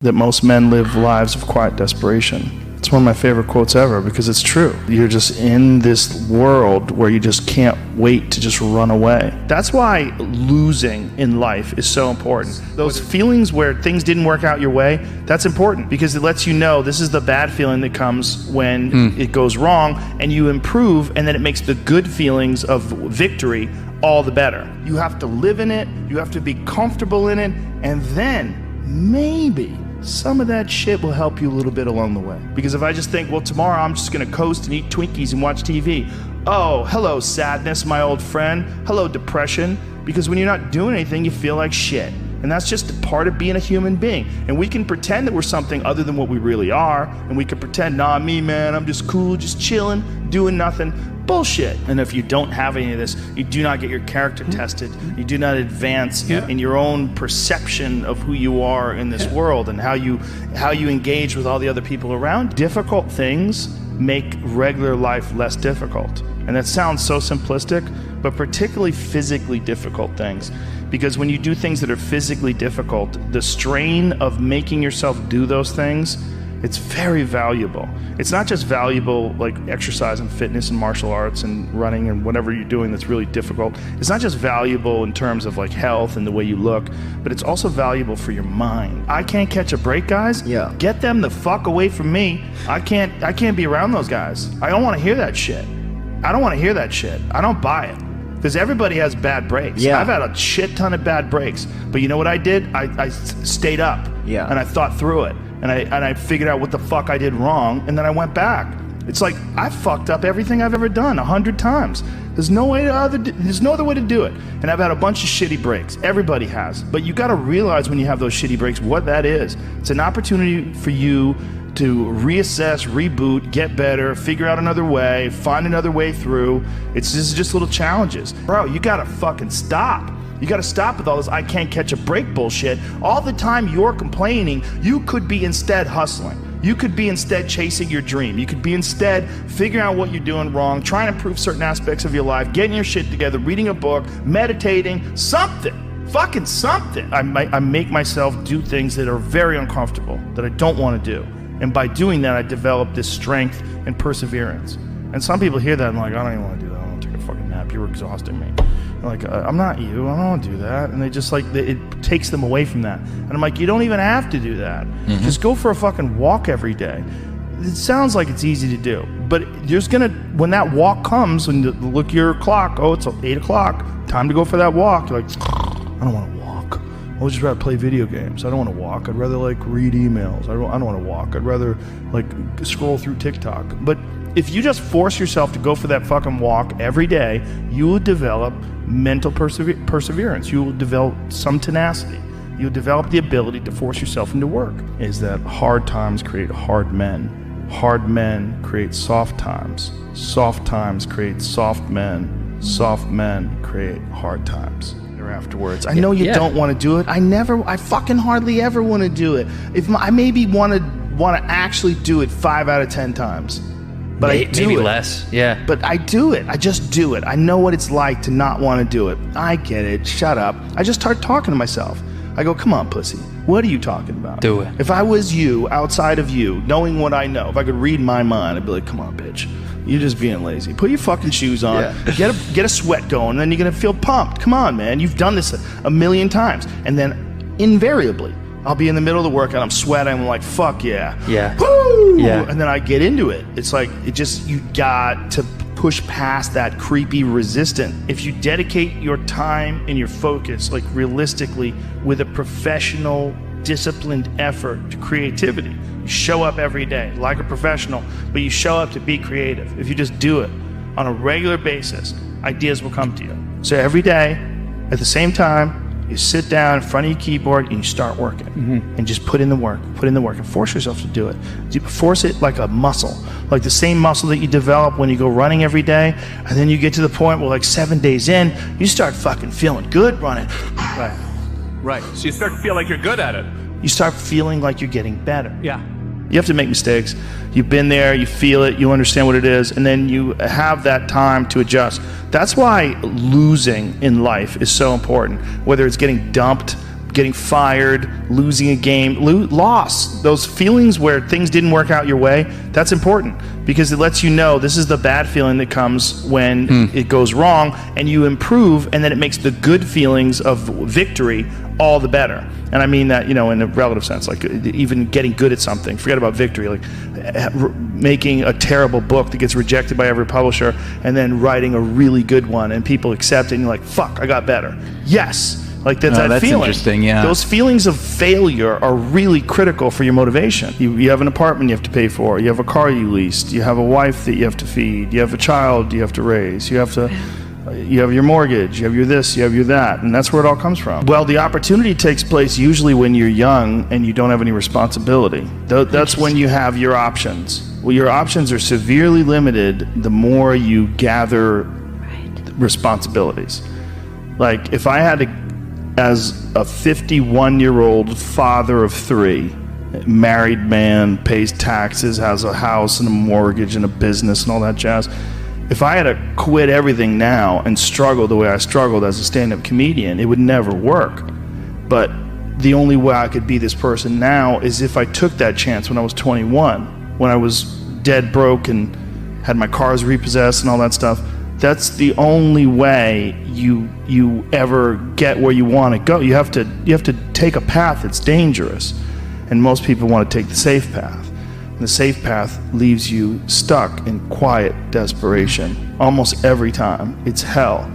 that most men live lives of quiet desperation. It's one of my favorite quotes ever because it's true. You're just in this world where you just can't wait to just run away. That's why losing in life is so important. Those feelings where things didn't work out your way, that's important because it lets you know this is the bad feeling that comes when it goes wrong, and you improve, and then it makes the good feelings of victory all the better. You have to live in it, you have to be comfortable in it, and then maybe some of that shit will help you a little bit along the way. Because if I just think, well, tomorrow I'm just gonna coast and eat Twinkies and watch TV. Oh, hello sadness, my old friend. Hello depression. Because when you're not doing anything, you feel like shit. And that's just a part of being a human being. And we can pretend that we're something other than what we really are. And we can pretend, nah, me, man, I'm just cool, just chilling, doing nothing. Bullshit. And if you don't have any of this, you do not get your character tested. You do not advance in your own perception of who you are in this world and how you engage with all the other people around. Difficult things make regular life less difficult. And that sounds so simplistic, but particularly physically difficult things. Because when you do things that are physically difficult, the strain of making yourself do those things, it's very valuable. It's not just valuable like exercise and fitness and martial arts and running and whatever you're doing that's really difficult. It's not just valuable in terms of like health and the way you look, but it's also valuable for your mind. I can't catch a break, guys. Yeah. Get them the fuck away from me. I can't be around those guys. I don't want to hear that shit. I don't want to hear that shit. I don't buy it. Because everybody has bad breaks. Yeah. I've had a shit ton of bad breaks. But you know what I did? I stayed up. Yeah. And I thought through it. And I figured out what the fuck I did wrong, and then I went back. It's like I fucked up everything I've ever done 100 times. There's no other way to do it. And I've had a bunch of shitty breaks. Everybody has. But you gotta realize when you have those shitty breaks what that is. It's an opportunity for you to reassess, reboot, get better, figure out another way, find another way through. This is just little challenges. Bro, you gotta fucking stop. You gotta stop with all this I can't catch a break bullshit. All the time you're complaining, you could be instead hustling. You could be instead chasing your dream. You could be instead figuring out what you're doing wrong, trying to improve certain aspects of your life, getting your shit together, reading a book, meditating, something. Fucking something. I make myself do things that are very uncomfortable, that I don't want to do. And by doing that, I develop this strength and perseverance. And some people hear that and like, I don't even want to do that. I want to take a fucking nap. You're exhausting me. Like, I'm not you, I don't want to do that. And they just like, it takes them away from that. And I'm like, you don't even have to do that. Just go for a fucking walk every day. It sounds like it's easy to do, but when that walk comes, when you look at your clock, oh, it's 8 o'clock, time to go for that walk. You're like, I don't want to walk. I would just rather play video games. I don't want to walk. I'd rather like read emails. I don't want to walk. I'd rather like scroll through TikTok. But if you just force yourself to go for that fucking walk every day, you will develop mental perseverance. You will develop some tenacity. You'll develop the ability to force yourself into work. Is that hard times create hard men. Hard men create soft times. Soft times create soft men. Soft men create hard times. Afterwards, I know you don't want to do it. I fucking hardly ever want to do it. I maybe want to actually do it 5 out of 10 times. But I do maybe it. less, yeah. But I do it. I just do it. I know what it's like to not want to do it. I get it. Shut up. I just start talking to myself. I go, come on, pussy. What are you talking about? Do it. If I was you, outside of you, knowing what I know, if I could read my mind, I'd be like, come on, bitch. You're just being lazy. Put your fucking shoes on. Yeah. Get a sweat going, and then you're going to feel pumped. Come on, man. You've done this a million times. And then invariably, I'll be in the middle of the workout, I'm sweating, I'm like, fuck yeah. Yeah. Woo! Yeah. And then I get into it. It's like, you got to push past that creepy resistance. If you dedicate your time and your focus, like realistically, with a professional, disciplined effort to creativity, you show up every day like a professional, but you show up to be creative. If you just do it on a regular basis, ideas will come to you. So every day, at the same time, you sit down in front of your keyboard and you start working. And just put in the work, and force yourself to do it. You force it like a muscle, like the same muscle that you develop when you go running every day, and then you get to the point where like 7 days in, you start fucking feeling good running. Right. So you start to feel like you're good at it. You start feeling like you're getting better. Yeah. You have to make mistakes. You've been there, you feel it, you understand what it is, and then you have that time to adjust. That's why losing in life is so important. Whether it's getting dumped, getting fired, losing a game, loss, those feelings where things didn't work out your way, that's important because it lets you know this is the bad feeling that comes when it goes wrong, and you improve, and then it makes the good feelings of victory all the better. And I mean that, in a relative sense, like even getting good at something, forget about victory, like making a terrible book that gets rejected by every publisher and then writing a really good one and people accept it and you're like, fuck, I got better. Yes. Like that feeling. Interesting, yeah. Those feelings of failure are really critical for your motivation. You have an apartment you have to pay for. You have a car you leased. You have a wife that you have to feed. You have a child you have to raise. You have your mortgage. You have your this. You have your that. And that's where it all comes from. Well, the opportunity takes place usually when you're young and you don't have any responsibility. That's when you have your options. Well, your options are severely limited the more you gather responsibilities. Like if I had to, as a 51-year-old father of 3, married man, pays taxes, has a house and a mortgage and a business and all that jazz, if I had to quit everything now and struggle the way I struggled as a stand-up comedian, it would never work. But the only way I could be this person now is if I took that chance when I was 21, when I was dead broke and had my cars repossessed and all that stuff. That's the only way you ever get where you want to go. You have to take a path that's dangerous, and most people want to take the safe path. And the safe path leaves you stuck in quiet desperation almost every time. It's hell.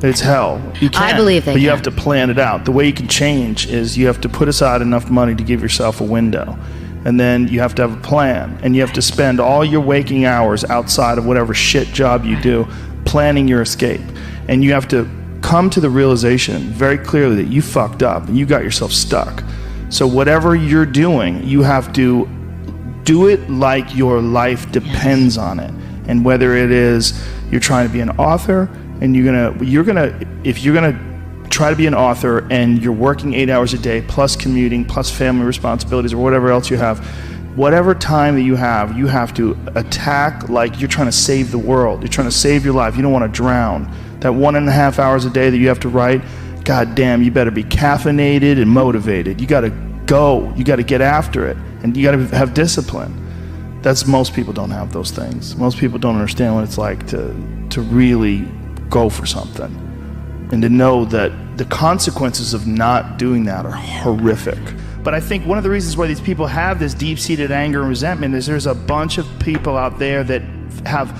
It's hell. You can, I believe they but you can. have to plan it out. The way you can change is you have to put aside enough money to give yourself a window. And then you have to have a plan, and you have to spend all your waking hours outside of whatever shit job you do planning your escape. And you have to come to the realization very clearly that you fucked up and you got yourself stuck. So whatever you're doing, you have to do it like your life depends on it. And whether it is you're trying to be an author and if you're gonna try to be an author and you're working 8 hours a day plus commuting plus family responsibilities or whatever else you have, whatever time that you have to attack like you're trying to save the world. You're trying to save your life. You don't want to drown. That 1.5 hours a day that you have to write, god damn, you better be caffeinated and motivated. You got to go. You got to get after it, and you got to have discipline. Most people don't have those things. Most people don't understand what it's like to really go for something, and to know that the consequences of not doing that are horrific. But I think one of the reasons why these people have this deep-seated anger and resentment is there's a bunch of people out there that have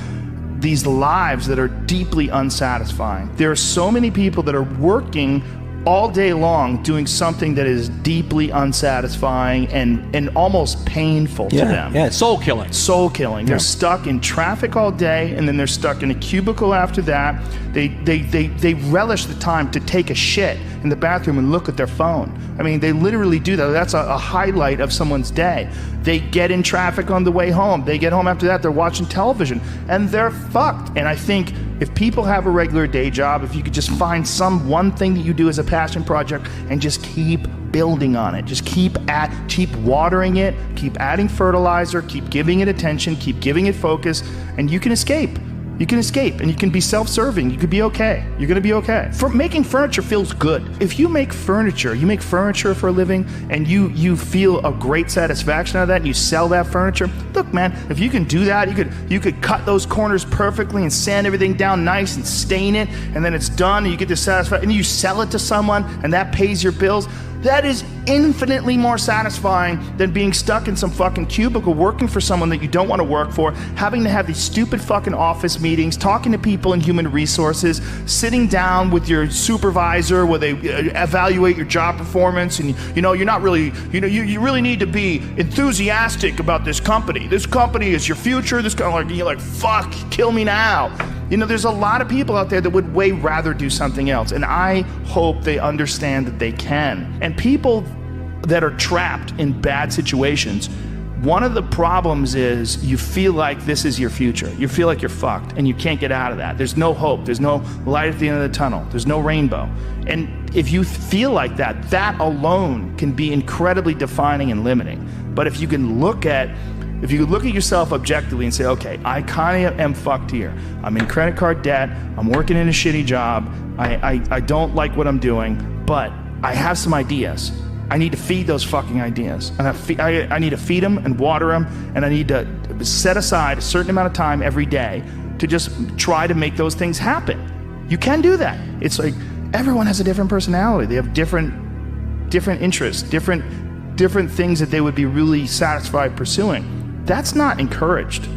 these lives that are deeply unsatisfying. There are so many people that are working all day long doing something that is deeply unsatisfying and almost painful to them. Yeah, soul killing. Soul killing. They're stuck in traffic all day, and then they're stuck in a cubicle after that. They relish the time to take a shit in the bathroom and look at their phone. I mean, they literally do that. That's a highlight of someone's day. They get in traffic on the way home. They get home after that, they're watching television, and they're fucked. And I think if people have a regular day job, if you could just find one thing that you do as a passion project and just keep building on it, just keep watering it, keep adding fertilizer, keep giving it attention, keep giving it focus, and you can escape. You can escape, and you can be self-serving. You could be okay. You're gonna be okay. Making furniture feels good. If you make furniture for a living, and you feel a great satisfaction out of that, and you sell that furniture, look, man, if you can do that, you could cut those corners perfectly and sand everything down nice and stain it, and then it's done, and you get the satisfaction, and you sell it to someone, and that pays your bills. That is infinitely more satisfying than being stuck in some fucking cubicle working for someone that you don't want to work for, having to have these stupid fucking office meetings, talking to people in human resources, sitting down with your supervisor where they evaluate your job performance, and you're not really, you really need to be enthusiastic about this company. This company is your future. You're like, fuck, kill me now. There's a lot of people out there that would way rather do something else, and I hope they understand that they can. And people that are trapped in bad situations, one of the problems is you feel like this is your future. You feel like you're fucked, and you can't get out of that. There's no hope. There's no light at the end of the tunnel. There's no rainbow. And if you feel like that, that alone can be incredibly defining and limiting. But if you can look at yourself objectively and say, okay, I kind of am fucked here. I'm in credit card debt. I'm working in a shitty job. I don't like what I'm doing, but I have some ideas. I need to feed those fucking ideas. And I need to feed them and water them, and I need to set aside a certain amount of time every day to just try to make those things happen. You can do that. It's like everyone has a different personality. They have different interests, different things that they would be really satisfied pursuing. That's not encouraged.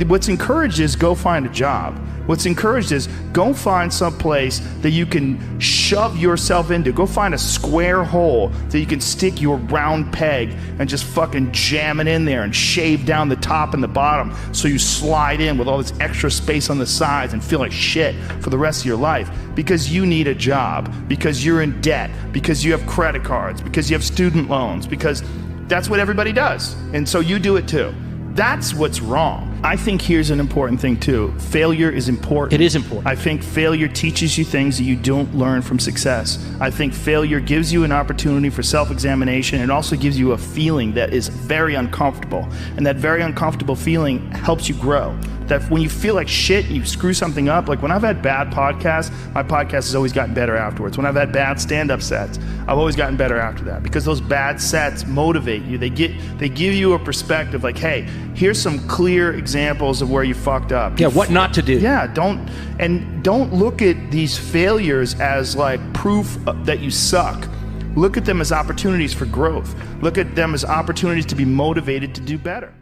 What's encouraged is go find a job. What's encouraged is go find some place that you can shove yourself into. Go find a square hole that you can stick your round peg and just fucking jam it in there and shave down the top and the bottom so you slide in with all this extra space on the sides and feel like shit for the rest of your life because you need a job, because you're in debt, because you have credit cards, because you have student loans, because that's what everybody does. And so you do it too. That's what's wrong. I think here's an important thing too. Failure is important. It is important. I think failure teaches you things that you don't learn from success. I think failure gives you an opportunity for self-examination and also gives you a feeling that is very uncomfortable. And that very uncomfortable feeling helps you grow. That when you feel like shit, you screw something up. Like when I've had bad podcasts, my podcast has always gotten better afterwards. When I've had bad stand-up sets, I've always gotten better after that because those bad sets motivate you. They give you a perspective like, hey, here's some clear examples of where you fucked up. Yeah, what not to do. Yeah, don't look at these failures as like proof that you suck. Look at them as opportunities for growth. Look at them as opportunities to be motivated to do better.